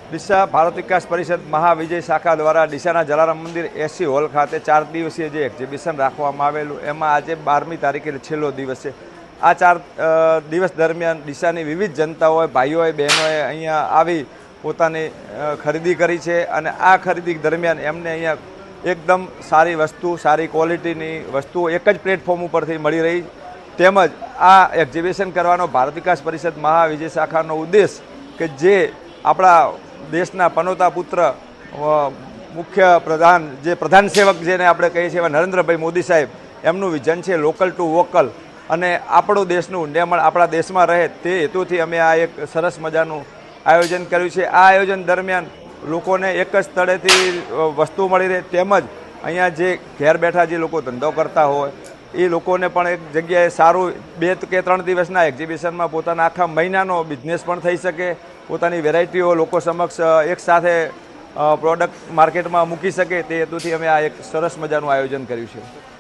ડીસા ભારત વિકાસ પરિષદ મહાવિજય શાખા દ્વારા ડીસાના જલારામ મંદિર એસી હોલ ખાતે 4 દિવસીય જે એક્ઝિબિશન રાખવામાં આવેલું એમાં આજે 12મી તારીખે છેલ્લો દિવસ છે। આ 4 દિવસ દરમિયાન ડીસાની વિવિધ જનતાઓએ, ભાઈઓએ, બહેનોએ અહીંયા આવી પોતાની ખરીદી કરી છે અને આ ખરીદી દરમિયાન એમને અહીંયા એકદમ સારી વસ્તુ, સારી ક્વોલિટીની વસ્તુઓ એક જ પ્લેટફોર્મ ઉપરથી મળી રહી। તેમજ આ એક્ઝિબિશન કરવાનો ભારત વિકાસ પરિષદ મહાવિજય શાખાનો ઉદ્દેશ કે જે આપણા દેશના પનોતા પુત્ર મુખ્ય પ્રધાન જે પ્રધાન સેવક જેને આપણે કહીએ છીએ નરેન્દ્રભાઈ મોદી સાહેબ, એમનું વિઝન છે લોકલ ટુ વોકલ અને આપણું દેશનું નિયમન આપણા દેશમાં રહે તે હેતુથી અમે આ એક સરસ મજાનું આયોજન કર્યું છે। આ આયોજન દરમિયાન લોકોને એક જ સ્થળેથી વસ્તુ મળી રહે તેમજ અહીંયા જે ઘેર બેઠા જે લોકો ધંધો કરતા હોય એ લોકોને પણ એક જગ્યાએ સારું 2 કે 3 દિવસના એક્ઝિબિશનમાં પોતાના આખા મહિનાનો બિઝનેસ પણ થઈ શકે, પોતાની વેરાયટીઓ લોકો સમક્ષ એકસાથે પ્રોડક્ટ માર્કેટમાં મૂકી શકે તે હેતુથી અમે આ એક સરસ મજાનું આયોજન કર્યું છે।